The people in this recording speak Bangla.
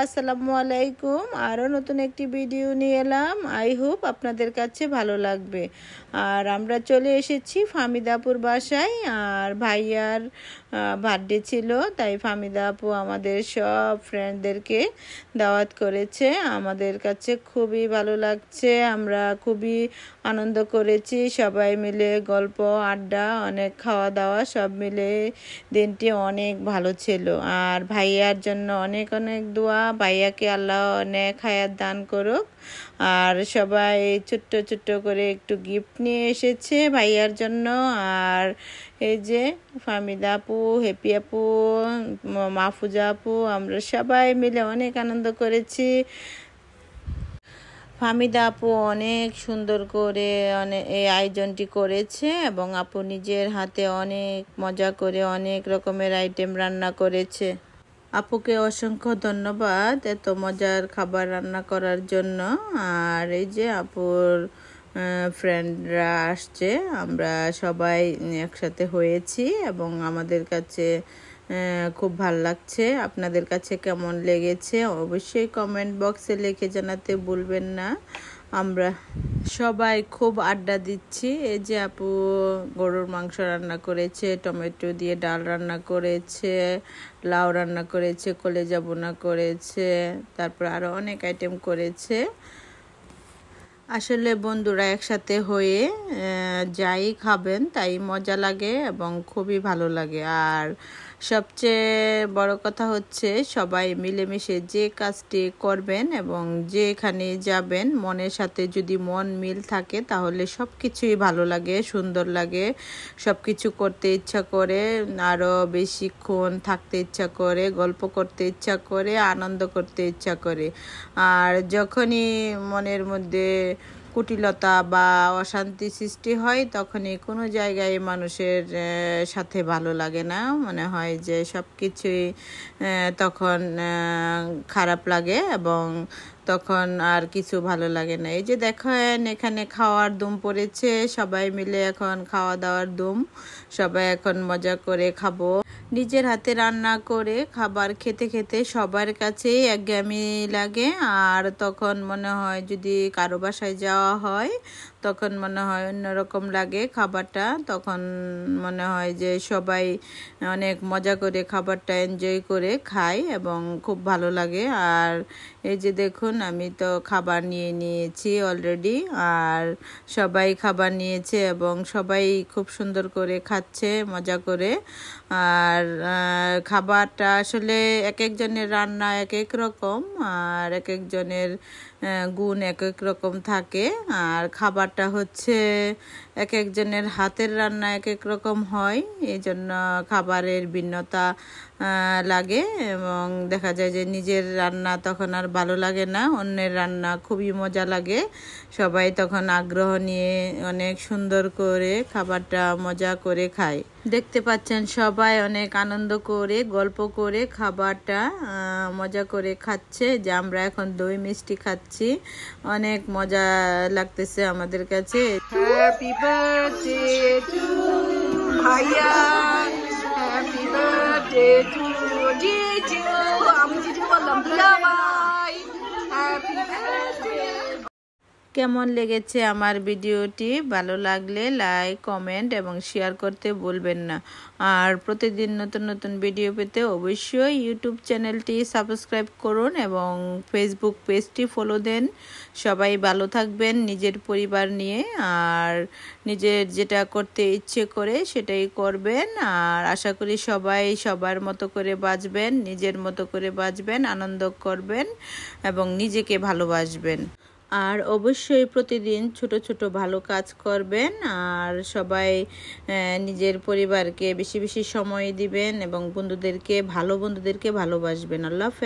আসসালামু আলাইকুম। আরও নতুন একটি ভিডিও নিয়ে এলাম। আই হোপ আপনাদের কাছে ভালো লাগবে। আর আমরা চলে এসেছি ফাহমিদা আপুর বাসায়। আর ভাইয়ার বার্থডে ছিল, তাই ফাহমিদা আপু আমাদের সব ফ্রেন্ডদেরকে দাওয়াত করেছে। আমাদের কাছে খুবই ভালো লাগছে, আমরা খুবই আনন্দ করেছি সবাই মিলে, গল্প আড্ডা অনেক খাওয়া দাওয়া সব মিলে দিনটি অনেক ভালো ছিল। আর ভাইয়ার জন্য অনেক অনেক দোয়া, ভাইয়াকে আল্লাহ অনেক হায়াত দান করুক। আর সবাই ছোট্ট ছোট্ট করে একটু গিফট নিয়ে এসেছে ভাইয়ার জন্য। আর এই যে ফাহমিদা আপু, হ্যাপি আপু, মাহফুজা আপু, আমরা সবাই মিলে অনেক আনন্দ করেছি। ফাহমিদা আপু অনেক সুন্দর করে এই আয়োজনটি করেছে এবং আপু নিজের হাতে অনেক মজা করে অনেক রকমের আইটেম রান্না করেছে। আপুকে অসংখ্য ধন্যবাদ এত মজার খাবার রান্না করার জন্য। আর এই যে আপুর ফ্রেন্ডরা আসছে, আমরা সবাই একসাথে হয়েছি এবং আমাদের কাছে খুব ভালো লাগছে। আপনাদের কাছে কেমন লেগেছে অবশ্যই কমেন্ট বক্সে লিখে জানাতে ভুলবেন না। আমরা সবাই খুব আড্ডা দিচ্ছি। এই যে আপু গরুর মাংস রান্না করেছে, টমেটো দিয়ে ডাল রান্না করেছে, লাউ রান্না করেছে, কলেজা বোনা করেছে, তারপর আরও অনেক আইটেম করেছে। আসলে বন্ধুরা একসাথে হয়ে যাই খাবেন তাই মজা লাগে এবং খুবই ভালো লাগে। আর সবচেয়ে বড় কথা হচ্ছে সবাই মিলেমিশে যে কাজটি করবেন এবং যেখানে যাবেন মনের সাথে যদি মন মিল থাকে তাহলে সব কিছুই ভালো লাগে, সুন্দর লাগে, সব কিছু করতে ইচ্ছা করে, আরও বেশিক্ষণ থাকতে ইচ্ছা করে, গল্প করতে ইচ্ছা করে, আনন্দ করতে ইচ্ছা করে। আর যখনই মনের মধ্যে কুটিলতা বা অশান্তি সৃষ্টি হয় তখনই কোনো জায়গায় মানুষের সাথে ভালো লাগে না, মনে হয় যে সব কিছুই তখন খারাপ লাগে এবং তখন আর কিছু ভালো লাগে না। এই যে দেখেন এখানে খাওয়ার ধুম পড়েছে, সবাই মিলে এখন খাওয়া দাওয়ার ধুম, সবাই এখন মজা করে খাবো। নিজের হাতে রান্না করে খাবার খেতে খেতে সবার কাছেই একঘেয়েমি লাগে। আর তখন মনে হয় যদি কারো বাসায় যাওয়া হয় তখন মনে হয় অন্যরকম লাগে খাবারটা, তখন মনে হয় যে সবাই অনেক মজা করে খাবারটা এনজয় করে খায় এবং খুব ভালো লাগে। আর এই যে দেখুন আমি তো খাবার নিয়ে নিয়েছি অলরেডি, আর সবাই খাবার নিয়েছে এবং সবাই খুব সুন্দর করে খাচ্ছে মজা করে। আর খাবারটা আসলে এক একজনের রান্না এক এক রকম, আর এক একজনের গুণ এক এক রকম থাকে। আর খাবারটা হচ্ছে এক একজনের হাতের রান্না এক এক রকম হয়, এই জন্য খাবারের ভিন্নতা লাগে এবং দেখা যায় যে নিজের রান্না তখন আর ভালো লাগে না, অন্যের রান্না খুবই মজা লাগে। সবাই তখন আগ্রহ নিয়ে অনেক সুন্দর করে খাবারটা মজা করে খায়। দেখতে পাচ্ছেন সবাই অনেক আনন্দ করে গল্প করে খাবারটা মজা করে খাচ্ছে। যে আমরা এখন দই মিষ্টি খাচ্ছি, অনেক মজা লাগতেছে আমাদের কাছে। হ্যাপি বার্থডে টু ভাইয়া, হ্যাপি বার্থডে টু জিজু, আমি জিজু বললাম ভাই, হ্যাপি বার্থডে। কেমন লেগেছে আমার ভিডিওটি? ভালো লাগলে লাইক, কমেন্ট এবং শেয়ার করতে ভুলবেন না। আর প্রতিদিন নতুন নতুন ভিডিও পেতে অবশ্যই ইউটিউব চ্যানেলটি সাবস্ক্রাইব করুন এবং ফেসবুক পেজটি ফলো দেন। সবাই ভালো থাকবেন নিজের পরিবার নিয়ে, আর নিজের যেটা করতে ইচ্ছে করে সেটাই করবেন। আর আশা করি সবাই সবার মতো করে বাঁচবেন, নিজের মতো করে বাঁচবেন, আনন্দ করবেন এবং নিজেকে ভালোবাসবেন। আর অবশ্যই প্রতিদিন ছোট ছোট ভালো কাজ করবেন। আর সবাই নিজের পরিবারকে বেশি বেশি সময় দিবেন এবং বন্ধুদেরকে ভালোবাসবেন। আল্লাহ হাফেজ।